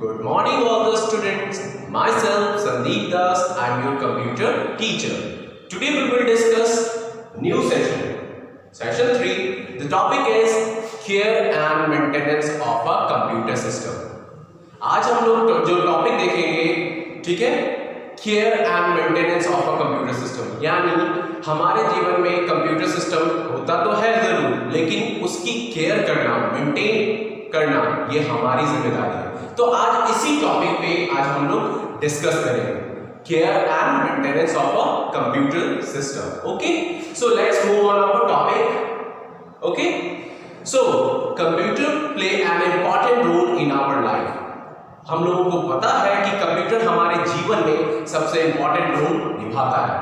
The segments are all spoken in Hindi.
Good morning all the students. Myself Sandeep Das, I am your computer teacher. Today we will discuss new session. Session 3. The topic is care and maintenance of a computer system. आज हम लोग जो टॉपिक देखेंगे, ठीक है, care and maintenance of a computer system, यानी हमारे जीवन में कंप्यूटर सिस्टम होता तो है जरूर, लेकिन उसकी केयर करना, मेंटेन करना, ये हमारी जिम्मेदारी है। तो आज इसी टॉपिक पे आज हम लोग डिस्कस करेंगे care and maintenance of a computer system. Okay, so let's move on our topic. Okay, so computer play an important role in our life. हम लोगों को पता है कि कंप्यूटर हमारे जीवन में सबसे इंपॉर्टेंट रोल निभाता है,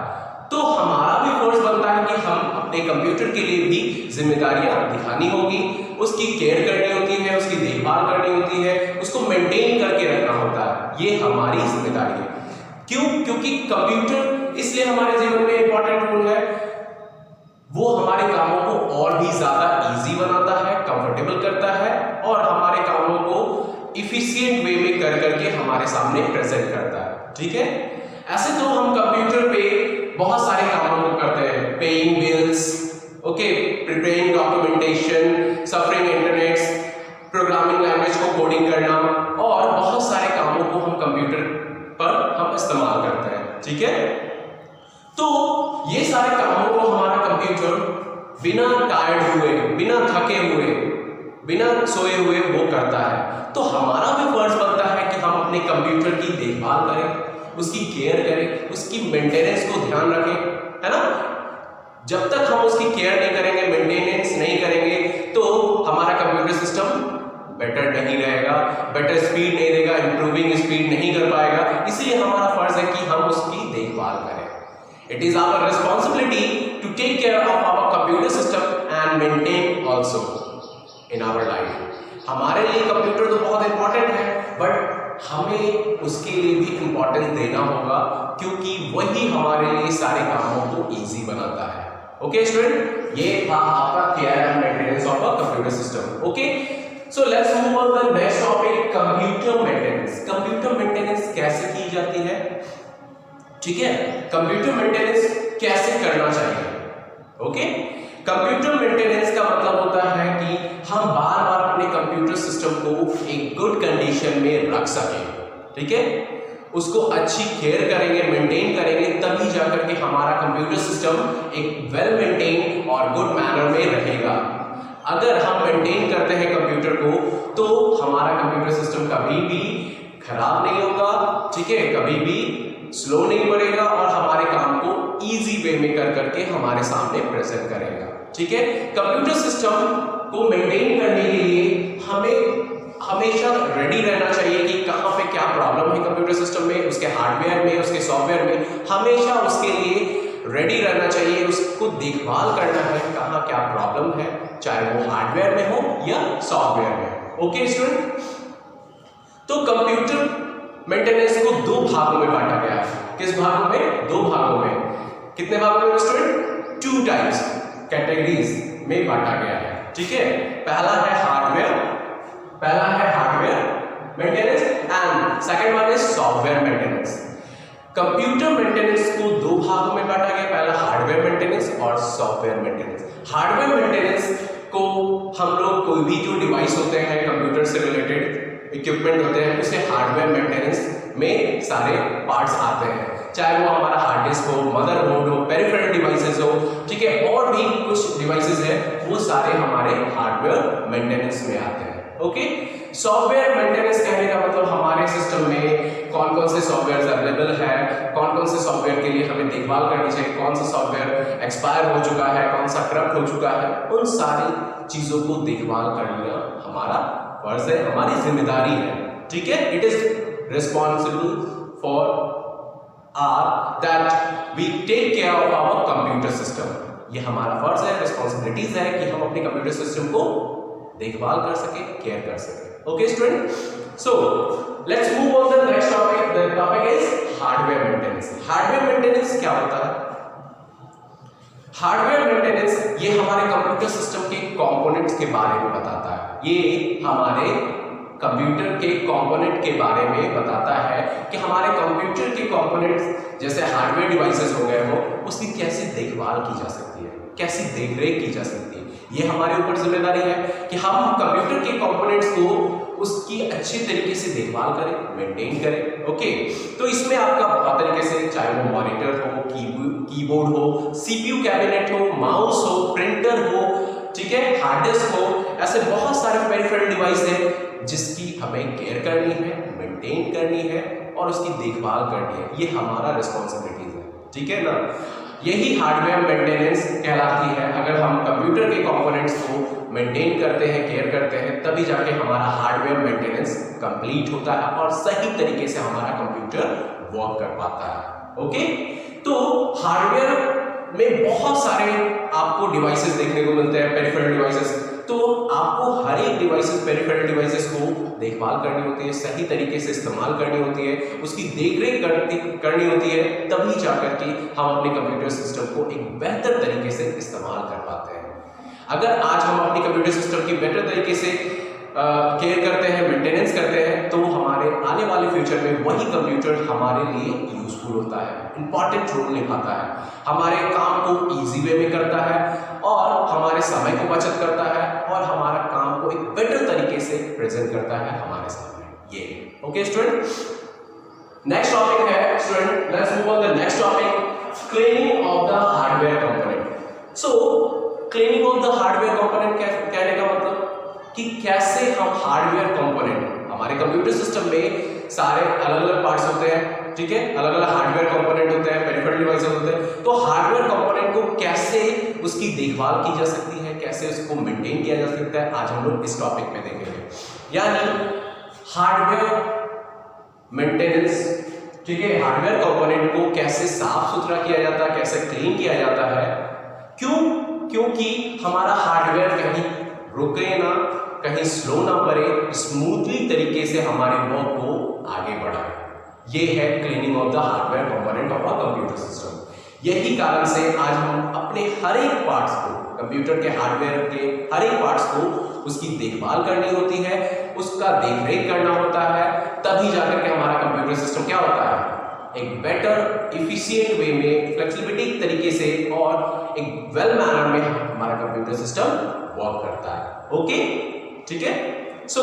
तो हमारा भी फर्ज बनता है कि हम अपने कंप्यूटर के लिए भी जिम्मेदारियां दिखानी होगी, उसकी केयर करनी होती है, उसकी देखभाल करनी होती है, उसको मेंटेन करके रखना होता है। ये हमारी जिम्मेदारी है। क्यों? क्योंकि कंप्यूटर इसलिए हमारे जीवन में इंपॉर्टेंट रोल है, वो हमारे कामों को और भी ज्यादा इजी बनाता है, कंफर्टेबल करता है और हमारे कामों को इफिशिएंट वे में कर करके हमारे सामने प्रेजेंट करता है। ठीक है, ऐसे तो हम कंप्यूटर पे बहुत सारे कामों को करते हैं, paying bills, okay, preparing documentation, suffering internet, programming language को कोडिंग करना और बहुत सारे कामों को हम कंप्यूटर पर हम इस्तेमाल करते हैं। ठीक है, तो ये सारे कामों को हमारा कंप्यूटर बिना टायर्ड हुए, बिना थके हुए, बिना सोए हुए वो करता है। तो हमारा भी फर्ज बनता है कि हम अपने कंप्यूटर की देखभाल करें, उसकी केयर करें, उसकी मेंटेनेंस को ध्यान रखें, है ना। जब तक हम उसकी केयर नहीं करेंगे, मेंटेनेंस नहीं करेंगे, तो हमारा कंप्यूटर सिस्टम बेटर नहीं रहेगा, बेटर स्पीड नहीं देगा, इंप्रूविंग स्पीड नहीं कर पाएगा। इसलिए हमारा फर्ज है कि हम उसकी देखभाल करें। It is our responsibility to take care of our computer system and maintain also in our life. हमारे लिए कंप्यूटर तो बहुत इंपॉर्टेंट है, बट हमें उसके लिए भी इंपॉर्टेंस देना होगा, क्योंकि वही हमारे लिए सारे कामों को इजी बनाता है। ओके स्टूडेंट, ये था आपका care and maintenance of a computer system. Okay, so let's move on the next topic, computer maintenance. Computer maintenance कैसे की जाती है? ठीक है, कंप्यूटर मेंटेनेंस कैसे करना चाहिए? ओके, कंप्यूटर मेंटेनेंस का मतलब होता है कि हम बार बार अपने कंप्यूटर सिस्टम को एक गुड कंडीशन में रख सकें। ठीक है, उसको अच्छी केयर करेंगे, मेंटेन करेंगे, तभी जाकर के हमारा कंप्यूटर सिस्टम एक वेल मेंटेन और गुड मैनर में रहेगा। अगर हम मेंटेन करते हैं कंप्यूटर को, तो हमारा कंप्यूटर सिस्टम कभी भी खराब नहीं होगा, ठीक है, कभी भी स्लो नहीं पड़ेगा और हमारे काम को इजी वे में कर करके हमारे सामने प्रेजेंट करेगा। ठीक है, कंप्यूटर सिस्टम को मेंटेन करने के लिए हमें हमेशा रेडी रहना चाहिए कि कहाँ पे क्या प्रॉब्लम है कंप्यूटर सिस्टम में, उसके हार्डवेयर में, उसके सॉफ्टवेयर में। हमेशा उसके लिए रेडी रहना चाहिए, उसको देखभाल करना है कहाँ क्या प्रॉब्लम है, चाहे वो हार्डवेयर में हो या सॉफ्टवेयर में। ओके स्टूडेंट, तो कंप्यूटर मेंटेनेंस को दो भागों में बांटा गया है। किस भागों में? दो भागों में। कितने भागों में स्टूडेंट? टू टाइप्स, कैटेगरीज में बांटा गया है। ठीक है, पहला है hardware maintenance and second one is software maintenance. Computer maintenance को दो भागों में बांटा गया, पहला हार्डवेयर मेंटेनेंस और सॉफ्टवेयर मेंटेनेंस। हार्डवेयर मेंटेनेंस को हम लोग कोई भी जो डिवाइस होते हैं, कंप्यूटर से रिलेटेड इक्विपमेंट होते हैं, उसे हार्डवेयर मेंटेनेंस में सारे पार्ट्स आते हैं, चाहे वो हमारा हार्ड डिस्क हो, मदरबोर्ड हो, पेरिफेरल डिवाइसेस हो, ठीक है, और भी कुछ डिवाइसेस है, वो सारे हमारे हार्डवेयर मेंटेनेंस में आते हैं। ओके, सॉफ्टवेयर मेंटेनेंस कहने का मतलब हमारे सिस्टम में कौन कौन से सॉफ्टवेयर अवेलेबल है, कौन कौन से सॉफ्टवेयर के लिए हमें देखभाल करनी चाहिए, कौन सा सॉफ्टवेयर एक्सपायर हो चुका है, कौन सा करप्ट हो चुका है, उन सारी चीजों को देखभाल करना हमारा फर्ज है, हमारी जिम्मेदारी है। ठीक है, it is responsible for that we take care of our computer system। ये हमारा फर्ज है, रिस्पॉन्सिबिलिटीज है कि हम अपने कंप्यूटर सिस्टम को देखभाल कर सके, केयर कर सके। Okay student, so let's move on the next topic. The topic is hardware maintenance. Hardware maintenance क्या होता है? हार्डवेयर मेंटेनेंस ये हमारे कंप्यूटर सिस्टम के कंपोनेंट्स के बारे में बताता है। ये हमारे कंप्यूटर के कंपोनेंट के बारे में बताता है कि हमारे कंप्यूटर के कंपोनेंट्स जैसे हार्डवेयर डिवाइसेस हो गए हो, उसकी कैसे देखभाल की जा सकती है, कैसी देखरेख की जा सकती है। ये हमारे ऊपर जिम्मेदारी है कि हम कंप्यूटर के कंपोनेंट्स को उसकी अच्छी तरीके से देखभाल करें, मेंटेन करें। ओके, तो इसमें आपका बहुत तरीके से, चाहे वो मॉनिटर हो, कीबोर्ड हो, सीपीयू कैबिनेट हो, माउस हो, प्रिंटर हो, ठीक है, हार्ड डिस्क हो, ऐसे बहुत सारे पेरिफेरल डिवाइस हैं जिसकी हमें केयर करनी है, मेंटेन करनी है और उसकी देखभाल करनी है। ये हमारा रिस्पॉन्सिबिलिटीज है, ठीक है ना। यही हार्डवेयर मेंटेनेंस कहलाती है। अगर हम कंप्यूटर के कंपोनेंट्स को मेंटेन करते हैं, केयर करते हैं, तभी जाके हमारा हार्डवेयर मेंटेनेंस कंप्लीट होता है और सही तरीके से हमारा कंप्यूटर वर्क कर पाता है। ओके, तो हार्डवेयर में बहुत सारे आपको डिवाइसेस देखने को मिलते हैं, पेरिफेरल डिवाइसेस। तो आपको हर एक डिवाइसेस, पेरिफेरल डिवाइसेस को देखभाल करनी होती है, सही तरीके से इस्तेमाल करनी होती है, उसकी देखरेख करनी होती है, तभी जाकर के हम अपने कंप्यूटर सिस्टम को एक बेहतर तरीके से इस्तेमाल कर पाते हैं। अगर आज हम अपनी कंप्यूटर सिस्टम की बेहतर तरीके से केयर करते हैं, मेंटेनेंस करते हैं, तो हमारे आने वाले फ्यूचर में वही कंप्यूटर हमारे लिए यूजफुल होता है, इंपॉर्टेंट रोल निभाता है, हमारे काम को इजी वे में करता है और हमारे समय को बचत करता है और हमारा काम को एक बेटर तरीके से प्रेजेंट करता है हमारे सामने। ये ओके स्टूडेंट, नेक्स्ट टॉपिक है student, let's move on the next topic, cleaning of the hardware component. So cleaning of the hardware component कहने का मतलब कि कैसे हम हार्डवेयर कंपोनेंट, हमारे कंप्यूटर सिस्टम में सारे अलग अलग पार्ट्स होते हैं, ठीक है, अलग अलग हार्डवेयर कंपोनेंट होते हैं, पेरिफेरल डिवाइसेस होते हैं। तो हार्डवेयर कंपोनेंट को कैसे उसकी देखभाल की जा सकती है, कैसे उसको मेंटेन किया जा सकता है, आज हम लोग इस टॉपिक में देखेंगे। यानी हार्डवेयर मेंटेनेंस, ठीक है, हार्डवेयर कंपोनेंट को कैसे साफ सुथरा किया जाता है, कैसे क्लीन किया जाता है। क्योंकि हमारा हार्डवेयर कहीं रुके ना, कहीं स्लो ना पड़े, स्मूथली तरीके से हमारे वर्क को आगे बढ़ाए। ये है cleaning of the hardware component of a computer system. यही कारण से आज हम अपने हर एक पार्ट्स को, कंप्यूटर के हार्डवेयर के हर एक पार्ट्स को उसकी देखभाल करनी होती है, उसका देखरेख करना होता है, तभी जाकर के हमारा कंप्यूटर सिस्टम क्या होता है, एक बेटर इफिशिएंट वे में, फ्लेक्सिबिलिटी तरीके से और एक वेल मैनर में हमारा कंप्यूटर सिस्टम वर्क करता है। ओके, ठीक है। सो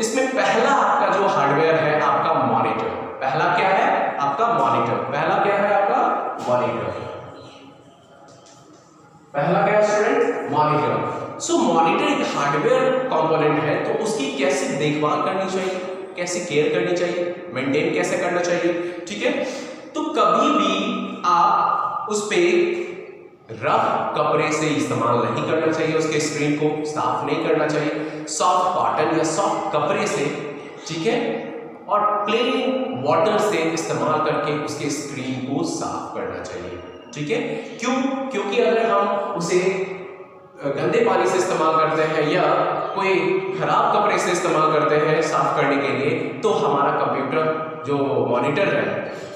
इसमें पहला आपका जो हार्डवेयर है आपका मॉनिटर। पहला क्या है आपका मॉनिटर, पहला क्या है आपका मॉनिटर, पहला क्या है स्टूडेंट, मॉनिटर। सो मॉनिटर एक हार्डवेयर कंपोनेंट है, तो उसकी कैसे देखभाल करनी चाहिए, कैसे केयर करनी चाहिए, मेंटेन कैसे करना चाहिए, ठीक है। तो कभी भी आप उस पे रफ कपड़े से इस्तेमाल नहीं करना चाहिए, उसके स्क्रीन को साफ नहीं करना चाहिए, सॉफ्ट कॉटन या सॉफ्ट कपड़े से, ठीक है, और प्लेन वाटर से इस्तेमाल करके उसके स्क्रीन को साफ करना चाहिए, ठीक है। क्योंकि अगर हम उसे गंदे पानी से इस्तेमाल करते हैं या कोई खराब कपड़े से इस्तेमाल करते हैं साफ करने के लिए, तो हमारा कंप्यूटर जो मॉनिटर है,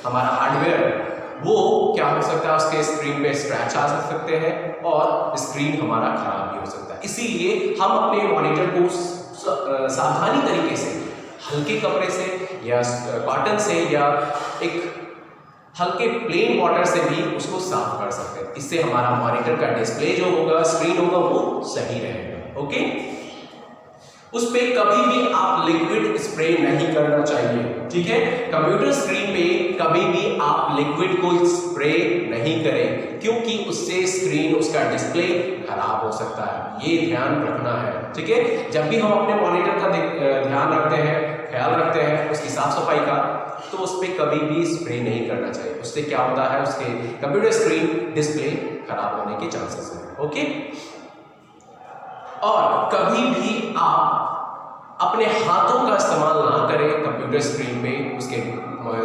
हमारा हार्डवेयर, वो क्या हो सकता है, उसके स्क्रीन पे स्क्रैच आ सकते हैं और स्क्रीन हमारा खराब भी हो सकता है। इसीलिए हम अपने मॉनिटर को सावधानी तरीके से हल्के कपड़े से या कॉटन से या एक हल्के प्लेन वाटर से भी उसको साफ कर सकते हैं। इससे हमारा मॉनिटर का डिस्प्ले जो होगा, स्क्रीन होगा, वो सही रहेगा। ओके, उस पे कभी भी आप लिक्विड स्प्रे नहीं करना चाहिए, ठीक है। कंप्यूटर स्क्रीन पे कभी भी आप लिक्विड को स्प्रे नहीं करें, क्योंकि उससे स्क्रीन, उसका डिस्प्ले खराब हो सकता है। ये ध्यान रखना है, ठीक है। जब भी हम अपने मॉनिटर का ध्यान रखते हैं, ख्याल रखते हैं उसकी साफ सफाई का, तो उस पर कभी भी स्प्रे नहीं करना चाहिए। उससे क्या होता है, उसके कंप्यूटर स्क्रीन डिस्प्ले खराब होने के चांसेस हैं। ओके, और कभी भी आप अपने हाथों का इस्तेमाल ना करें कंप्यूटर स्क्रीन पे, उसके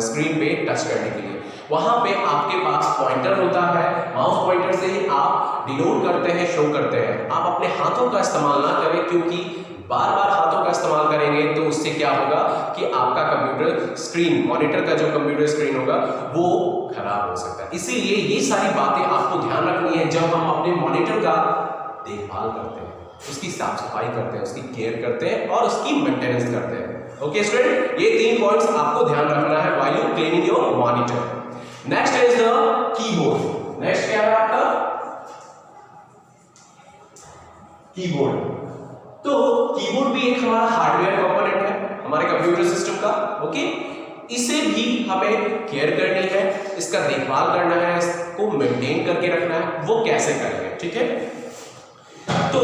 स्क्रीन पे टच करने के लिए। वहां पे आपके पास पॉइंटर होता है, माउस पॉइंटर से ही आप डिनोट करते हैं, शो करते हैं। आप अपने हाथों का इस्तेमाल ना करें, क्योंकि बार बार हाथों का इस्तेमाल करेंगे तो उससे क्या होगा कि आपका कंप्यूटर स्क्रीन, मॉनिटर का जो कंप्यूटर स्क्रीन होगा, वो खराब हो सकता है। इसीलिए ये सारी बातें आपको ध्यान रखनी है जब हम अपने मॉनिटर का देखभाल करते हैं। उसकी साफ सफाई करते हैं, उसकी केयर करते हैं और उसकी मेंटेनेंस करते हैं। ओके स्टूडेंट, ये 3 पॉइंट्स आपको ध्यान रखना है while you cleaning your monitor. Next is the keyboard. Next क्या है आपका? कीबोर्ड। तो कीबोर्ड भी एक हमारा हार्डवेयर कंपोनेंट है हमारे कंप्यूटर सिस्टम का। ओके, इसे भी हमें केयर करनी है, इसका देखभाल करना है, इसको मेंटेन करके रखना है। वो कैसे करेंगे? ठीक है, तो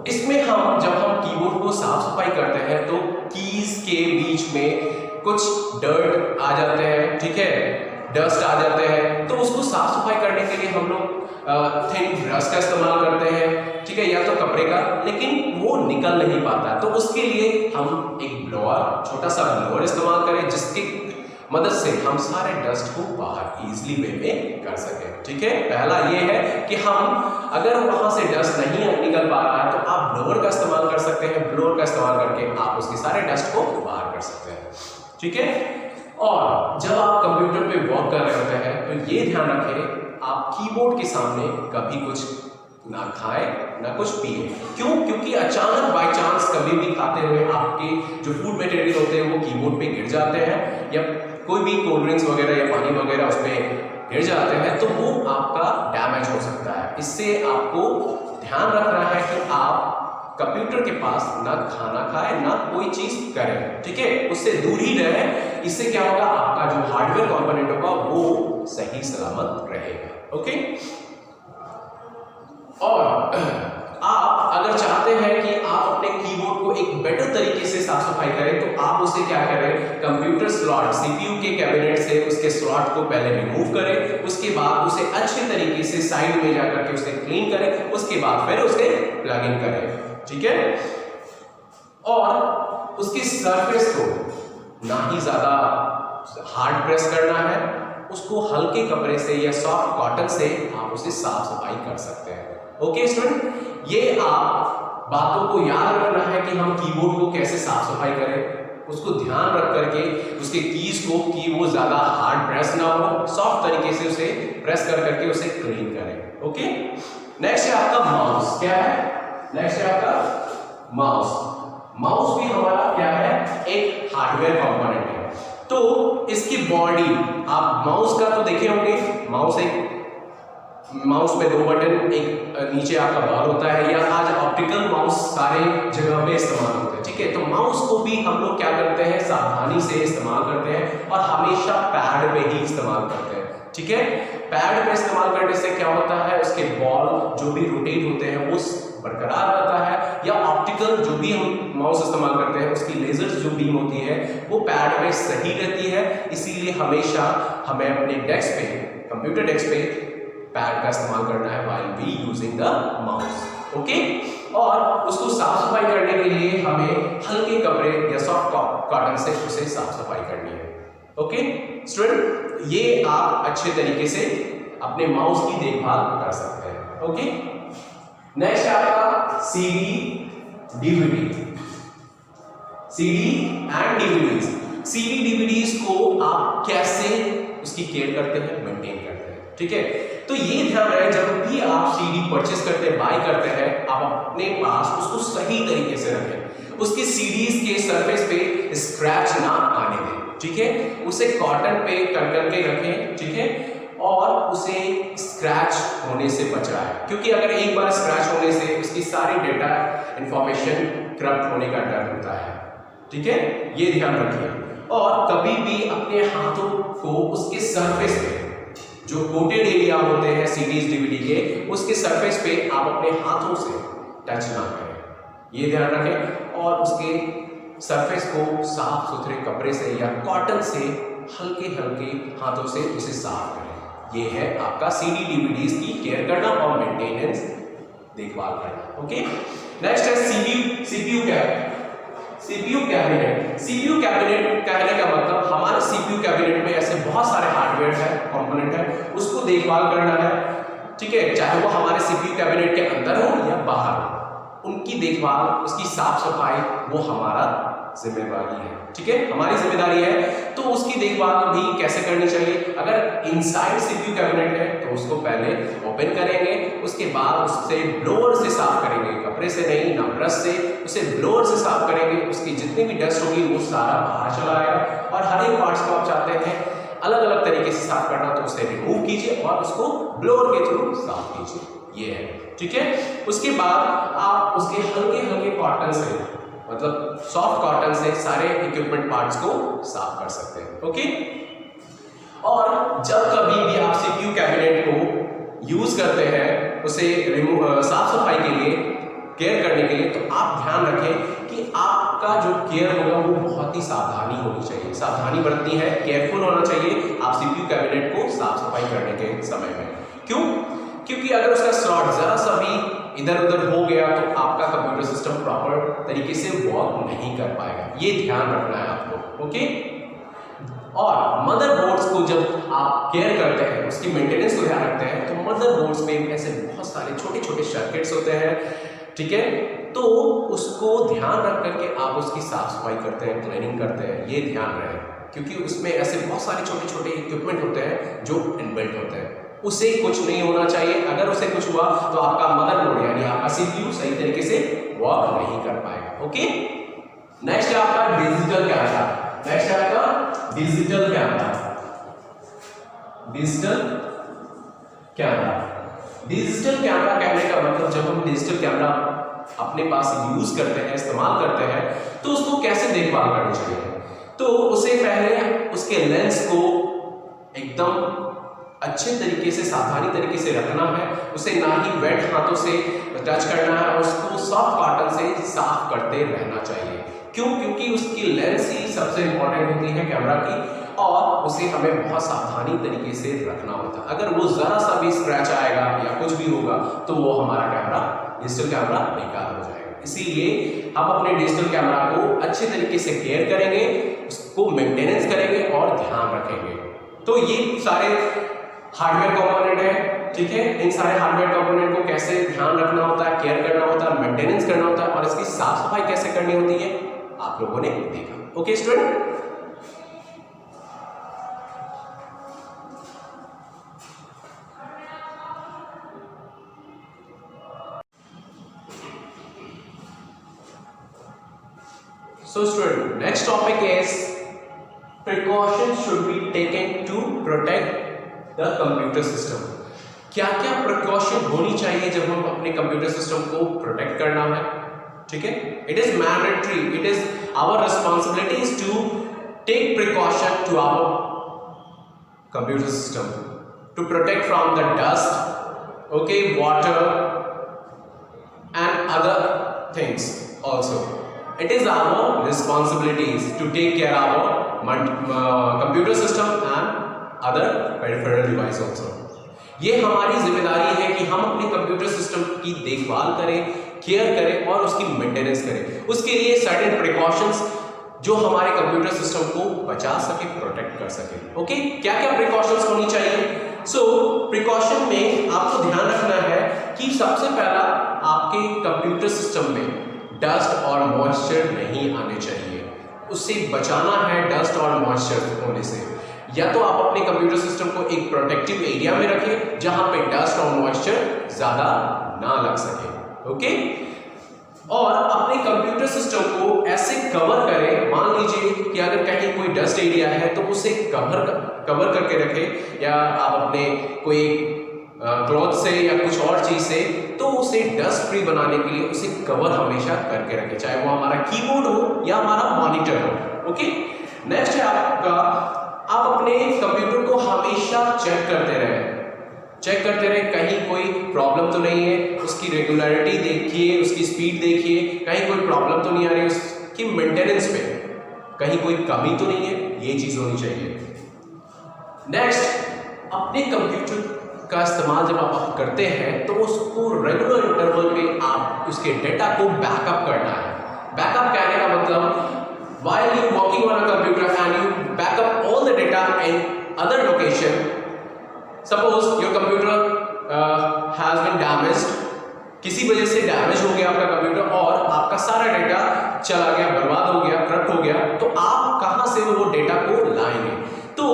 इसमें जब हम कीबोर्ड को साफ सफाई करते हैं तो कीज के बीच में कुछ डर्ट आ जाते हैं, ठीक है, डस्ट आ जाते हैं, तो उसको साफ सफाई करने के लिए हम लोग थिन ब्रश का इस्तेमाल करते हैं, ठीक है, या तो कपड़े का, लेकिन वो निकल नहीं पाता। तो उसके लिए हम एक ब्लोअर, छोटा सा ब्लोअर इस्तेमाल करें जिसकी मदद से हम सारे डस्ट को बाहर इजीली वे में कर सकें। ठीक है, पहला ये है कि हम अगर वहां से डस्ट नहीं निकल पा रहा है तो आप ब्लोअर का इस्तेमाल कर सकते हैं। ब्लोअर का इस्तेमाल करके आप उसके सारे डस्ट को बाहर कर सकते हैं। ठीक है, और जब आप कंप्यूटर पे वर्क कर रहे होते हैं तो ये ध्यान रखें आप कीबोर्ड के सामने कभी कुछ ना खाएं ना कुछ पिए। क्यों? क्योंकि अचानक बाय चांस कभी भी खाते हुए आपके जो फूड मटेरियल होते हैं वो कीबोर्ड पे गिर जाते हैं, या कोई भी कोल्ड ड्रिंक्स वगैरह या पानी वगैरह उस पर गिर जाते हैं तो वो आपका डैमेज हो सकता है। इससे आपको ध्यान रखना है कि आप कंप्यूटर के पास ना खाना खाएं ना कोई चीज करें। ठीक है, उससे दूर ही रहें। इससे क्या होगा, आपका जो हार्डवेयर कंपोनेंट होगा वो सही सलामत रहेगा। ओके, और आप अगर चाहते हैं कि आप अपने कीबोर्ड को एक बेटर तरीके से साफ सफाई करें तो आप उसे क्या करें, कंप्यूटर स्लॉट सीपीयू के कैबिनेट से उसके स्लॉट को पहले रिमूव करें, उसके बाद उसे अच्छे तरीके से साइड में जाकर के उसे क्लीन करें, उसके बाद फिर उसे प्लग इन करें। ठीक है, और उसकी सरफेस को ना ही ज्यादा हार्ड प्रेस करना है, उसको हल्के कपड़े से या सॉफ्ट कॉटन से आप उसे साफ सफाई कर सकते हैं। ओके स्टूडेंट, ये आप बातों को याद रखना है कि हम कीबोर्ड को कैसे साफ सफाई करें, उसको ध्यान रख करके उसके कीज को कि वो ज्यादा हार्ड प्रेस ना हो, सॉफ्ट तरीके से उसे प्रेस कर करके उसे क्लीन करें। ओके, नेक्स्ट है आपका माउस। क्या है? नेक्स्ट है आपका माउस। माउस भी हमारा क्या है, एक हार्डवेयर कंपोनेंट है। तो इसकी बॉडी, आप माउस का तो देखे होंगे, माउस में 2 बटन, एक नीचे आपका बॉल होता है, या आज ऑप्टिकल माउस सारे जगह पे इस्तेमाल होते हैं। ठीक है, तो माउस को भी हम लोग क्या करते हैं, सावधानी से इस्तेमाल करते हैं और हमेशा पैड पे ही इस्तेमाल करते हैं। ठीक है, पैड पे इस्तेमाल करने से क्या होता है, उसके बॉल जो भी रोटेट होते हैं वो बरकरार रहता है, या ऑप्टिकल जो भी हम माउस इस्तेमाल करते हैं उसकी लेजर्स जो बीम होती है वो पैड पे सही रहती है। इसीलिए हमेशा हमें अपने डेस्क पे, कंप्यूटर डेस्क पे पैड का इस्तेमाल करना है while we using the mouse. Okay, और उसको साफ सफाई करने के लिए हमें हल्के कपड़े या सॉफ्ट कॉटन से उसे साफ सफाई करनी है। ओके स्टूडेंट, ये आप अच्छे तरीके से अपने माउस की देखभाल कर सकते हैं। ओके, नेक्स्ट है आपका CD DVD. CD and DVDs. CD DVDs को आप कैसे उसकी केयर करते हैं, मेंटेन करते हैं। ठीक है, तो ये ध्यान रहे जब भी आप सीडी परचेस करते हैं, बाय करते हैं, आप अपने पास उसको सही तरीके से रखें, उसकी सीडीज के सरफेस पे स्क्रैच ना आने दें। ठीक है, उसे कॉटन पे कर करके रखें। ठीक है, और उसे स्क्रैच होने से बचाएं, क्योंकि अगर एक बार स्क्रैच होने से उसकी सारी डेटा इंफॉर्मेशन करप्ट होने का डर होता है। ठीक है, ये ध्यान रखिए। और कभी भी अपने हाथों को उसके सरफेस पे, जो कोटेड एरिया होते हैं सीडीज डीवीडी के, उसके सरफेस पे आप अपने हाथों से टच ना करें, ये ध्यान रखें। और उसके सरफेस को साफ सुथरे कपड़े से या कॉटन से हल्के हल्के हाथों से उसे साफ करें। ये है आपका सीडी डीवीडीज की केयर करना और मेंटेनेंस, देखभाल करना। ओके, नेक्स्ट है सीपीयू कैबिनेट। सीपीयू कैबिनेट कहने का मतलब हमारे सीपीयू कैबिनेट में ऐसे बहुत सारे हार्डवेयर है, कंपोनेंट है, उसको देखभाल करना है। ठीक है, चाहे वो हमारे सीपीयू कैबिनेट के अंदर हो या बाहर हो, उनकी देखभाल, उसकी साफ सफाई वो हमारा जिम्मेदारी है, ठीक है, हमारी जिम्मेदारी है। तो उसकी देखभाल भी कैसे करनी चाहिए? अगर इनसाइड सीपीयू कैबिनेट है तो उसको पहले ओपन करेंगे, उसके बाद उससे ब्लोअर से साफ करेंगे, कपड़े से नहीं ना ब्रश से, उसे ब्लोअर से साफ करेंगे। उसकी जितनी भी डस्ट होगी वो सारा बाहर चला आएगा। और हर एक पार्ट्स को आप चाहते हैं अलग अलग तरीके से साफ करना तो उसे रिमूव कीजिए और उसको ब्लोअर के थ्रू साफ कीजिए, ये है, ठीक है। उसके बाद आप उसके हल्के हल्के कॉटन से, मतलब सॉफ्ट कॉटन से सारे इक्विपमेंट पार्ट्स को साफ कर सकते हैं, ओके। और जब कभी भी आप सीपीयू कैबिनेट को यूज करते हैं, उसे साफ सफाई के लिए, केयर करने के लिए, तो आप ध्यान रखें कि आपका जो केयर होगा वो बहुत ही सावधानी होनी चाहिए, सावधानी बरतनी है, केयरफुल होना चाहिए आप सीपीयू कैबिनेट को साफ सफाई करने के समय में। क्यों? क्योंकि अगर उसका स्लॉट जरा सा भी इधर उधर हो गया तो आपका कंप्यूटर सिस्टम प्रॉपर तरीके से वर्क नहीं कर पाएगा, ये ध्यान रखना है आपको, ओके। और मदरबोर्ड्स को जब आप केयर करते हैं, उसकी मेंटेनेंस को ध्यान रखते हैं, तो मदरबोर्ड्स में ऐसे बहुत सारे छोटे छोटे सर्किट्स होते हैं, ठीक है। तो उसको ध्यान रख करके आप उसकी साफ सफाई करते हैं, क्लीनिंग करते हैं, ये ध्यान रहे, क्योंकि उसमें ऐसे बहुत सारे छोटे छोटे इक्विपमेंट होते हैं जो इनबिल्ट होते हैं। उसे कुछ नहीं होना चाहिए। अगर उसे कुछ हुआ तो आपका मदरबोर्ड यानी आपका सीपीयू सही तरीके से वर्क नहीं कर पाएगा, ओके। नेक्स्ट है आपका डिजिटल कैमरा। नेक्स्ट है आपका digital camera. Digital camera, digital camera कहने का मतलब जब हम डिजिटल कैमरा अपने पास यूज करते हैं, इस्तेमाल करते हैं, तो उसको कैसे देखभाल करनी चाहिए? तो उसे पहले उसके लेंस को एकदम अच्छे तरीके से, सावधानी तरीके से रखना है। उसे ना ही वेट हाथों से टच करना है, उसको सॉफ्ट कॉटन से साफ करते रहना चाहिए। क्यों? क्योंकि उसकी लेंस ही सबसे इंपॉर्टेंट होती है कैमरा की, और उसे हमें बहुत सावधानी तरीके से रखना होता है। अगर वो जरा सा भी स्क्रैच आएगा या कुछ भी होगा तो वो हमारा कैमरा, डिजिटल कैमरा बेकार हो जाएगा। इसीलिए हम अपने डिजिटल कैमरा को अच्छे तरीके से केयर करेंगे, उसको मेंटेनेंस करेंगे और ध्यान रखेंगे। तो ये सारे हार्डवेयर कंपोनेंट है, ठीक है। इन सारे हार्डवेयर कंपोनेंट को कैसे ध्यान रखना होता है, केयर करना होता है, मेंटेनेंस करना होता है, और इसकी साफ सफाई कैसे करनी होती है, आप लोगों ने देखा, okay student. So student, next topic is precautions should be taken to protect the computer system. क्या क्या प्रिकॉशन होनी चाहिए जब हम अपने कंप्यूटर सिस्टम को प्रोटेक्ट करना है, ठीक है। It is mandatory, it is our responsibilities to take precaution to our computer system to protect from the dust, okay, water and other things also. It is our responsibilities to take care of our computer system and other peripheral device also. ये हमारी जिम्मेदारी है कि हम अपने कंप्यूटर सिस्टम की देखभाल करें, केयर करें और उसकी मेंटेनेंस करें। उसके लिए सर्टेन प्रिकॉशंस जो हमारे कंप्यूटर सिस्टम को बचा सके, प्रोटेक्ट कर सके, ओके। क्या क्या प्रिकॉशंस होनी चाहिए? सो प्रिकॉशन में आपको ध्यान रखना है कि सबसे पहला आपके कंप्यूटर सिस्टम में डस्ट और मॉइस्चर नहीं आने चाहिए, उससे बचाना है डस्ट और मॉइस्चर होने से। या तो आप अपने कंप्यूटर सिस्टम को एक प्रोटेक्टिव एरिया में रखें जहां पे डस्ट और मॉइस्चर ज्यादा ना लग सके, ओके। और अपने कंप्यूटर सिस्टम को ऐसे कवर करें, मान लीजिए कि अगर कहीं कोई डस्ट एरिया है तो उसे कवर करके रखें, या आप अपने कोई क्लॉथ से या कुछ और चीज से, तो उसे डस्ट फ्री बनाने के लिए उसे कवर हमेशा करके रखें, चाहे वो हमारा कीबोर्ड हो या हमारा मॉनिटर हो, ओके। नेक्स्ट है आपका, आप अपने कंप्यूटर को हमेशा चेक करते रहें, कहीं कोई प्रॉब्लम तो नहीं है, उसकी रेगुलरिटी देखिए, उसकी स्पीड देखिए, कहीं कोई प्रॉब्लम तो नहीं आ रही, उसकी मेंटेनेंस पे कहीं कोई कमी तो नहीं है, ये चीज होनी चाहिए। नेक्स्ट, अपने कंप्यूटर का इस्तेमाल जब आप करते हैं तो उसको रेगुलर इंटरवल पे आप उसके डेटा को बैकअप करना है। बैकअप कहने का मतलब while you working on a computer and you back up all the data in other location, suppose your computer has been damaged, किसी वजह से डैमेज हो गया आपका कंप्यूटर और आपका सारा डेटा चला गया, बर्बाद हो गया, करप्ट करप्ट हो गया तो आप कहां से वो डेटा को लाएंगे। तो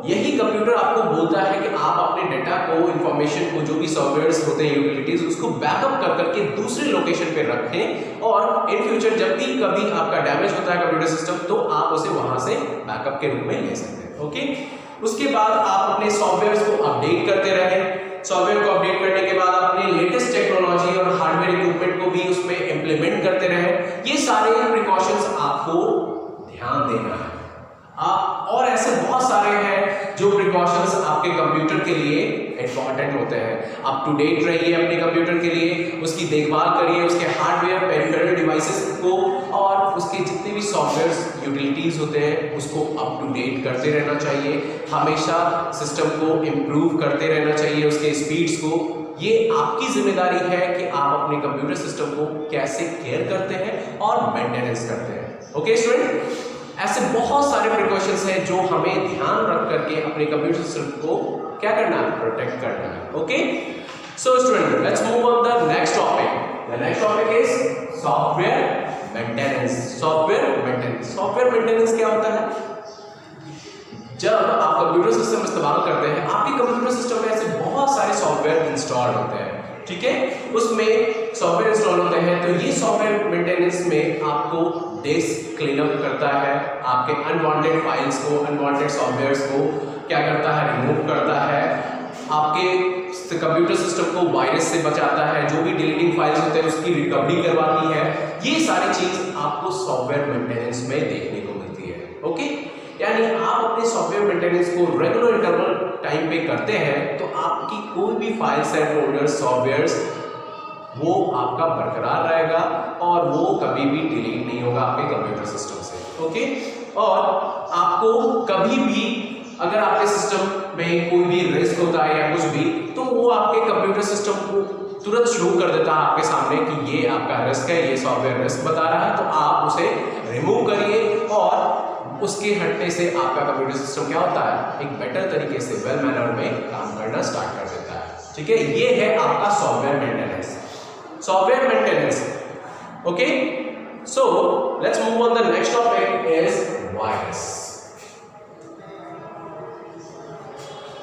यही कंप्यूटर आपको बोलता है कि आप अपने डेटा को, इंफॉर्मेशन को, जो भी सॉफ्टवेयर्स होते हैं, यूटिलिटीज, उसको बैकअप कर करके दूसरे लोकेशन पे रखें और इन फ्यूचर जब भी कभी आपका डैमेज होता है कंप्यूटर सिस्टम तो आप उसे वहां से बैकअप के रूप में ले सकते हैं। ओके, उसके बाद आप अपने सॉफ्टवेयर्स को अपडेट करते रहें। सॉफ्टवेयर को अपडेट करने के बाद अपने लेटेस्ट टेक्नोलॉजी और हार्डवेयर इक्विपमेंट को भी उसमें इंप्लीमेंट करते रहें। ये सारे प्रिकॉशंस आपको ध्यान देना है। और ऐसे बहुत सारे हैं जो प्रिकॉशंस आपके कंप्यूटर के लिए इंपॉर्टेंट होते हैं। अप टू डेट रहिए अपने कंप्यूटर के लिए, उसकी देखभाल करिए, उसके हार्डवेयर, पेरिफेरल डिवाइसेस को और उसके जितने भी सॉफ्टवेयर यूटिलिटीज होते हैं उसको अप टू डेट करते रहना चाहिए। हमेशा सिस्टम को इम्प्रूव करते रहना चाहिए, उसके स्पीड्स को। ये आपकी जिम्मेदारी है कि आप अपने कंप्यूटर सिस्टम को कैसे केयर करते हैं और मेंटेनेंस करते हैं। ओके स्टूडेंट, ऐसे बहुत सारे प्रिकॉशंस हैं जो हमें ध्यान रख करके अपने कंप्यूटर सिस्टम को क्या करना है, प्रोटेक्ट करना है। Okay, so student let's move on the next topic. The next topic is software maintenance. Software maintenance, software maintenance क्या होता है? जब आप कंप्यूटर सिस्टम इस्तेमाल करते हैं, आपके कंप्यूटर सिस्टम में ऐसे बहुत सारे सॉफ्टवेयर इंस्टॉल होते हैं, ठीक है, उसमें सॉफ्टवेयर इंस्टॉल होते हैं। तो ये सॉफ्टवेयर मेंटेनेंस में आपको डिस्क क्लीनअप करता है, आपके अनवांटेड फाइल्स को, अनवांटेड सॉफ्टवेयर्स को क्या करता है, रिमूव करता है, आपके कंप्यूटर सिस्टम को वायरस से बचाता है, जो भी डिलीटिंग फाइल्स होते हैं उसकी रिकवरी करवाती है। ये सारी चीज आपको सॉफ्टवेयर मेंटेनेंस में देखने को मिलती है। ओके, यानी आप अपने सॉफ्टवेयर मेंटेनेंस को रेगुलर इंटरवल टाइम पे करते हैं तो आपकी कोई भी फाइल्स एंड फोल्डर्स, सॉफ्टवेयर्स, वो आपका बरकरार रहेगा और वो कभी भी डिलीट नहीं होगा आपके कंप्यूटर सिस्टम से। ओके, और आपको कभी भी अगर आपके सिस्टम में कोई भी रिस्क होता है या कुछ भी, तो वो आपके कंप्यूटर सिस्टम को तुरंत शो कर देता है आपके सामने कि ये आपका रिस्क है, ये सॉफ्टवेयर रिस्क बता रहा है, तो आप उसे रिमूव करिए और उसके हटने से आपका कंप्यूटर सिस्टम क्या होता है, एक बेटर तरीके से वेल मैनर में काम करना स्टार्ट कर देता है। ठीक है, ये है आपका software maintenance, software maintenance. Okay, so let's move on the next topic is virus.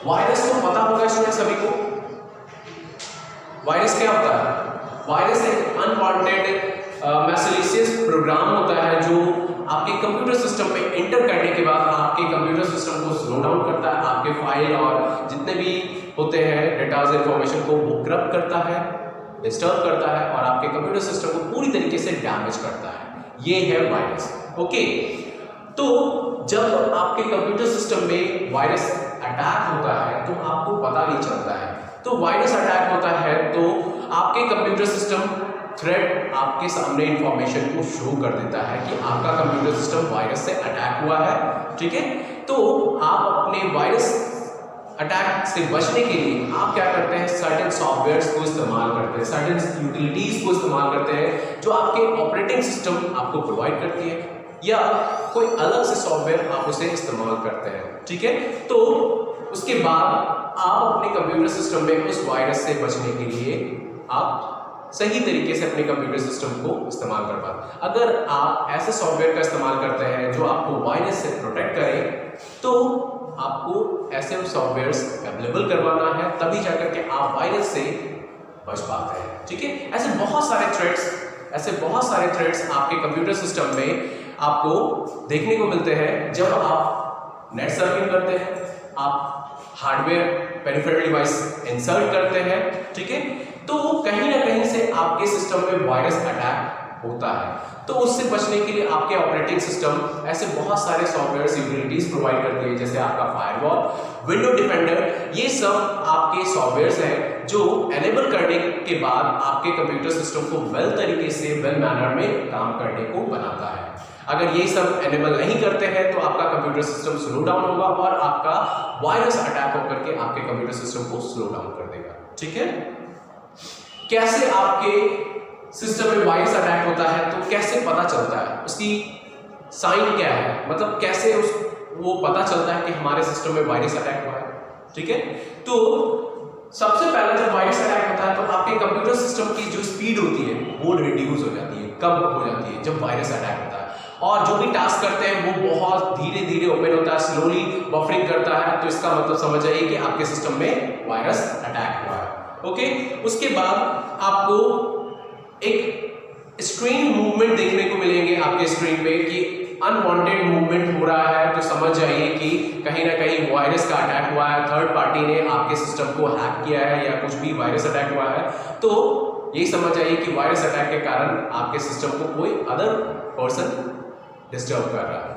Virus तो पता होगा स्टूडेंट सभी को। वायरस क्या होता है? वायरस एक अनवांटेड मैलिशियस प्रोग्राम होता है जो आपके कंप्यूटर सिस्टम में एंटर करने के बाद आपके कंप्यूटर सिस्टम को स्लो डाउन करता है, आपके फाइल और जितने भी होते हैं डेटाज, इंफॉर्मेशन को वो करप्ट करता है, डिस्टर्ब करता है और आपके कंप्यूटर सिस्टम को पूरी तरीके से डैमेज करता है। ये है वायरस। ओके, तो जब आपके कंप्यूटर सिस्टम में वायरस अटैक होता है तो आपको पता नहीं चलता है। तो वायरस अटैक होता है तो आपके कंप्यूटर सिस्टम थ्रेड आपके सामने इंफॉर्मेशन को शो कर देता है कि आपका कंप्यूटर सिस्टम वायरस से अटैक हुआ है। ठीक है, तो आप अपने वायरस अटैक से बचने के लिए आप क्या करते हैं, सर्टेन सॉफ्टवेयर्स को इस्तेमाल करते हैं, सर्टेन यूटिलिटीज को इस्तेमाल करते हैं जो आपके ऑपरेटिंग सिस्टम आपको प्रोवाइड करती है या कोई अलग से सॉफ्टवेयर आप उसे इस्तेमाल करते हैं। ठीक है, तो उसके बाद आप अपने कंप्यूटर सिस्टम में उस वायरस से बचने के लिए आप सही तरीके से अपने कंप्यूटर सिस्टम को इस्तेमाल कर पाते। अगर आप ऐसे सॉफ्टवेयर का इस्तेमाल करते हैं जो आपको वायरस से प्रोटेक्ट करे तो आपको ऐसे सॉफ्टवेयर्स अवेलेबल करवाना है, तभी जाकर के आप वायरस से बच पाते हैं। ठीक है, ऐसे बहुत सारे थ्रेड्स आपके कंप्यूटर सिस्टम में आपको देखने को मिलते हैं जब आप नेट सर्फिंग करते हैं, आप हार्डवेयर पेरिफेरल डिवाइस इंसर्ट करते हैं। ठीक है, तो कहीं ना कहीं से आपके सिस्टम में वायरस अटैक होता है। तो उससे बचने के लिए आपके ऑपरेटिंग सिस्टम ऐसे बहुत सारे सॉफ्टवेयर यूटिलिटीज प्रोवाइड करती है, जैसे आपका फायरवॉल, विंडो डिफेंडर। ये सब आपके सॉफ्टवेयर्स हैं जो एनेबल करने के बाद आपके कंप्यूटर सिस्टम को वेल तरीके से, वेल मैनर में काम करने को बनाता है। अगर ये सब एनेबल नहीं करते हैं तो आपका कंप्यूटर सिस्टम स्लो डाउन होगा और आपका वायरस अटैक होकर के आपके कंप्यूटर सिस्टम को स्लो डाउन कर देगा। ठीक है, कैसे आपके सिस्टम में वायरस अटैक होता है तो कैसे पता चलता है, उसकी साइन क्या है, मतलब कैसे वो पता चलता है कि हमारे सिस्टम में वायरस अटैक हुआ है। ठीक है, तो सबसे पहले जब वायरस अटैक होता है तो आपके कंप्यूटर सिस्टम की जो स्पीड होती है वो रिड्यूस हो जाती है, कम हो जाती है जब वायरस अटैक होता है। और जो भी टास्क करते हैं वो बहुत धीरे धीरे ओपन होता है, स्लोली बफरिंग करता है, तो इसका मतलब समझ जाइए कि आपके सिस्टम में वायरस अटैक हुआ है। ओके, उसके बाद आपको एक स्क्रीन मूवमेंट देखने को मिलेंगे आपके स्क्रीन पे कि अनवांटेड मूवमेंट हो रहा है, तो समझ जाइए कि कहीं ना कहीं वायरस का अटैक हुआ है, थर्ड पार्टी ने आपके सिस्टम को हैक किया है या कुछ भी वायरस अटैक हुआ है। तो यही समझ जाइए कि वायरस अटैक के कारण आपके सिस्टम को कोई अदर पर्सन डिस्टर्ब कर रहा है।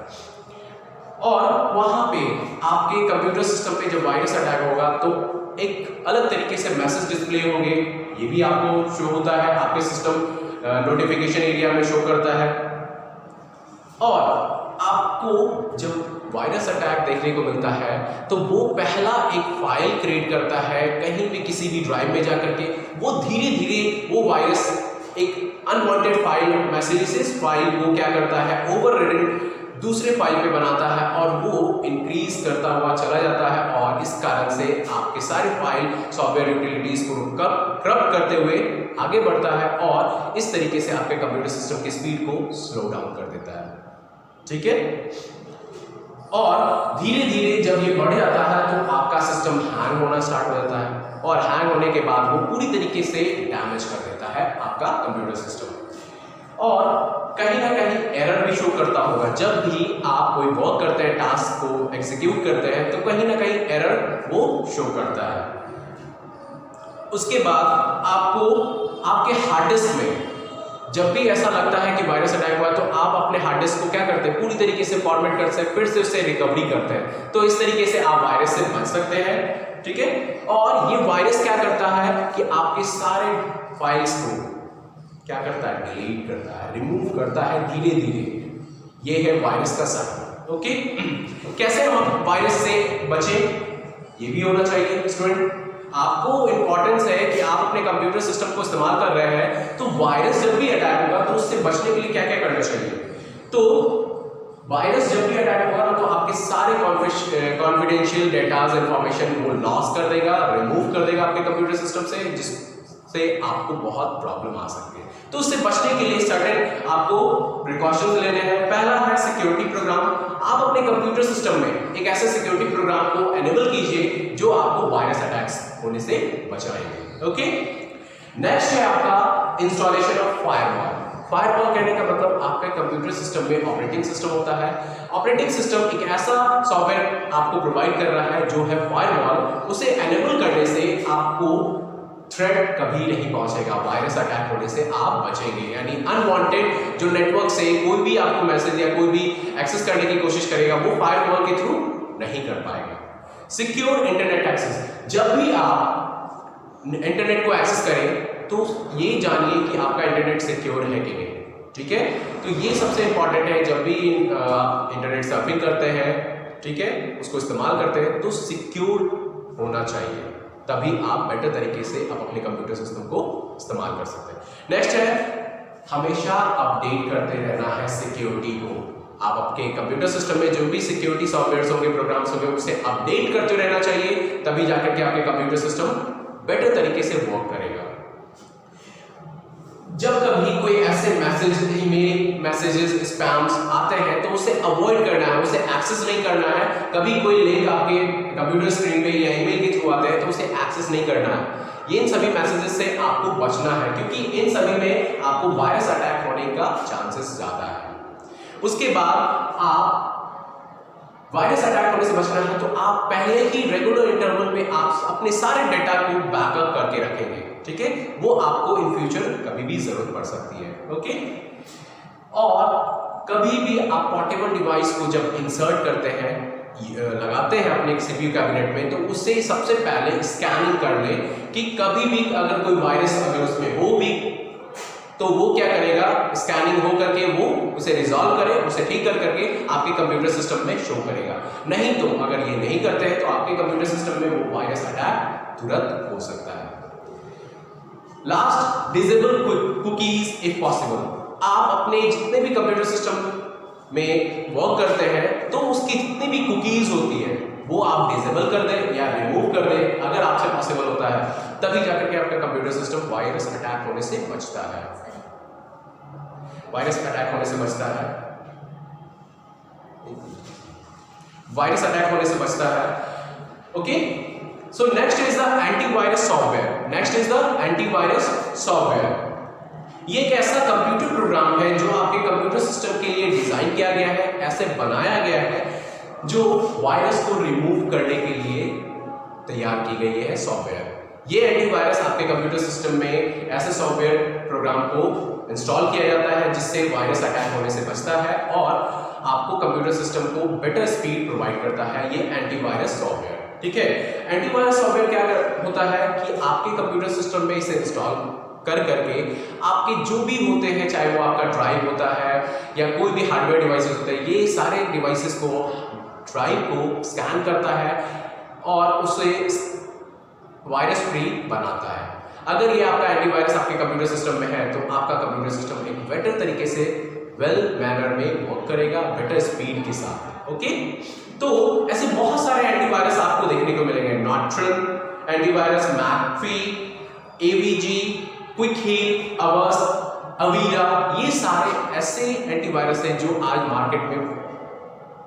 और वहां पे आपके कंप्यूटर सिस्टम पे जब वायरस अटैक होगा तो एक अलग तरीके से मैसेज डिस्प्ले होंगे, ये भी आपको शो होता है, आपके सिस्टम नोटिफिकेशन एरिया में शो करता है। और आपको जब वायरस अटैक देखने को मिलता है तो वो पहला एक फाइल क्रिएट करता है कहीं भी किसी भी ड्राइव में जाकर के, वो धीरे धीरे वो वायरस एक अनवांटेड फाइल मैसेजेस फाइल को क्या करता है, ओवररिडन दूसरे फाइल पे बनाता है और वो इंक्रीज करता हुआ चला जाता है, और इस कारण से आपके सारे फाइल सॉफ्टवेयर यूटिलिटीज को करप्ट करते हुए आगे बढ़ता है और इस तरीके से आपके कंप्यूटर सिस्टम की स्पीड को स्लो डाउन कर देता है। ठीक है, और धीरे धीरे जब ये बढ़ जाता है तो आपका सिस्टम हैंग होना स्टार्ट हो जाता है, और हैंग होने के बाद वो पूरी तरीके से डैमेज कर देता है आपका कंप्यूटर सिस्टम, और कहीं ना कहीं एरर भी शो करता होगा। जब भी आप कोई वर्क करते हैं, टास्क को एग्जीक्यूट करते हैं, तो कहीं ना कहीं एरर वो शो करता है। उसके बाद आपको आपके हार्ड डिस्क में जब भी ऐसा लगता है कि वायरस अटैक हुआ, तो आप अपने हार्ड डिस्क को क्या करते हैं, पूरी तरीके से फॉर्मेट करते हैं, फिर से उससे रिकवरी करते हैं, तो इस तरीके से आप वायरस से बच सकते हैं। ठीक है, और ये वायरस क्या करता है कि आपके सारे फाइल्स को क्या करता है, डिलीट करता है, रिमूव करता है धीरे धीरे। ये है वायरस का साइकिल। ओके, कैसे हम वायरस से बचें, ये भी होना चाहिए स्टूडेंट। आपको इंपॉर्टेंस है कि आप अपने कंप्यूटर सिस्टम को इस्तेमाल कर रहे हैं, तो वायरस जब भी अटैक होगा तो उससे बचने के लिए क्या क्या करना चाहिए। तो वायरस जब भी अटैक होगा ना, तो आपके सारे कॉन्फिडेंशियल डेटाज इंफॉर्मेशन वो लॉस कर देगा, रिमूव कर देगा आपके कंप्यूटर सिस्टम से, जिससे आपको बहुत प्रॉब्लम आ सकती है। तो उससे बचने के लिए सर्टेन आपको प्रिकॉशंस लेने हैं। पहला है सिक्योरिटी प्रोग्राम। आप अपने कंप्यूटर सिस्टम में एक ऐसे सिक्योरिटी प्रोग्राम को एनेबल कीजिए जो आपको वायरस अटैक्स होने से बचाएंगे। ओके, नेक्स्ट है आपका इंस्टॉलेशन ऑफ फायरवॉल। फायरवॉल कहने का मतलब आपके कंप्यूटर सिस्टम में ऑपरेटिंग सिस्टम होता है। ऑपरेटिंग सिस्टम एक ऐसा सॉफ्टवेयर आपको प्रोवाइड कर रहा है जो है फायरवॉल। उसे एनेबल करने से आपको थ्रेट कभी नहीं पहुंचेगा, वायरस अटैक होने से आप बचेंगे। यानी अनवांटेड जो नेटवर्क से कोई भी आपको मैसेज या कोई भी एक्सेस करने की कोशिश करेगा, वो फायरवॉल के थ्रू नहीं कर पाएगा। सिक्योर इंटरनेट एक्सेस, जब भी आप इंटरनेट को एक्सेस करें तो ये जानिए कि आपका इंटरनेट सिक्योर है कि नहीं। ठीक है, तो ये सबसे इंपॉर्टेंट है। जब भी आप इंटरनेट सर्फिंग करते हैं, ठीक है, उसको इस्तेमाल करते हैं, तो सिक्योर होना चाहिए, तभी आप बेटर तरीके से आप अपने कंप्यूटर सिस्टम को इस्तेमाल कर सकते हैं। नेक्स्ट है हमेशा अपडेट करते रहना है सिक्योरिटी को। आप आपके कंप्यूटर सिस्टम में जो भी सिक्योरिटी सॉफ्टवेयर्स होंगे, प्रोग्राम्स होंगे, उसे अपडेट करते रहना चाहिए, तभी जाकर के आपके कंप्यूटर सिस्टम बेटर तरीके से वर्क करेगा। जब कभी कोई ऐसे मैसेज, ईमेल मैसेजेस, स्पैम्स आते हैं तो उसे अवॉइड करना है, उसे एक्सेस नहीं करना है। कभी कोई लिंक आपके कंप्यूटर स्क्रीन पे या ईमेल के थ्रू आते हैं तो उसे एक्सेस नहीं करना है। ये इन सभी मैसेजेस से आपको बचना है, क्योंकि इन सभी में आपको वायरस अटैक होने का चांसेस ज्यादा है। उसके बाद आप वायरस अटैक होने से बचना है तो आप पहले ही रेगुलर इंटरवल में आप अपने सारे डेटा को बैकअप करके रखेंगे। ठीक है, वो आपको इन फ्यूचर कभी भी जरूरत पड़ सकती है। ओके, और कभी भी आप पोर्टेबल डिवाइस को जब इंसर्ट करते हैं, लगाते हैं अपने सीपीयू कैबिनेट में, तो उससे सबसे पहले स्कैनिंग कर लें कि कभी भी अगर कोई वायरस अगर उसमें हो भी तो वो क्या करेगा, स्कैनिंग हो करके वो उसे रिजॉल्व करे, उसे ठीक कर करके आपके कंप्यूटर सिस्टम में शो करेगा। नहीं तो अगर ये नहीं करते हैं तो आपके कंप्यूटर सिस्टम में वो वायरस अटैक तुरंत हो सकता है। Last, disable cookies if possible. आप अपने जितने भी कंप्यूटर सिस्टम में वर्क करते हैं तो उसकी जितनी भी कुकीज होती है वो आप डिसेबल कर दें या रिमूव कर दें, अगर आपसे पॉसिबल होता है, तभी जाकर के आपका कंप्यूटर सिस्टम वायरस अटैक होने से बचता है। वायरस अटैक होने से बचता है। वायरस अटैक होने से बचता है। Okay, so next is the antivirus software. Next is the antivirus software. ये एक ऐसा कंप्यूटर प्रोग्राम है जो आपके कंप्यूटर सिस्टम के लिए डिजाइन किया गया है, ऐसे बनाया गया है, जो वायरस को रिमूव करने के लिए तैयार की गई है सॉफ्टवेयर। ये एंटीवायरस आपके कंप्यूटर सिस्टम में ऐसे सॉफ्टवेयर प्रोग्राम को इंस्टॉल किया जाता है जिससे वायरस अटैक होने से बचता है और आपको कंप्यूटर सिस्टम को बेटर स्पीड प्रोवाइड करता है ये एंटीवायरस सॉफ्टवेयर। ठीक है, एंटीवायरस सॉफ्टवेयर क्या होता है कि आपके कंप्यूटर सिस्टम में इसे इंस्टॉल कर करके आपके जो भी होते हैं, चाहे वो आपका ड्राइव होता है या कोई भी हार्डवेयर डिवाइसेस होते हैं, ये सारे डिवाइसेस को, ड्राइव को स्कैन करता है और उसे वायरस फ्री बनाता है। अगर ये आपका एंटीवायरस आपके कंप्यूटर सिस्टम में है तो आपका कंप्यूटर सिस्टम एक बेटर तरीके से वेल मैनर में वर्क करेगा, बेटर स्पीड के साथ। ओके, तो ऐसे बहुत सारे एंटीवायरस आपको देखने को मिलेंगे। Norton antivirus, McAfee, AVG, Quick Heal, अवर्स, अवीरा, ये सारे ऐसे एंटीवायरस हैं जो आज मार्केट में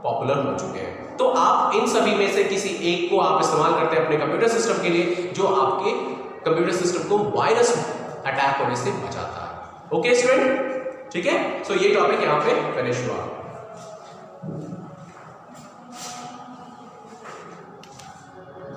पॉपुलर हो चुके हैं। तो आप इन सभी में से किसी एक को आप इस्तेमाल करते हैं अपने कंप्यूटर सिस्टम के लिए जो आपके कंप्यूटर सिस्टम को वायरस अटैक होने से बचाता है। ओके स्टूडेंट, ठीक है, सो ये टॉपिक यहाँ पे फिनिश हुआ।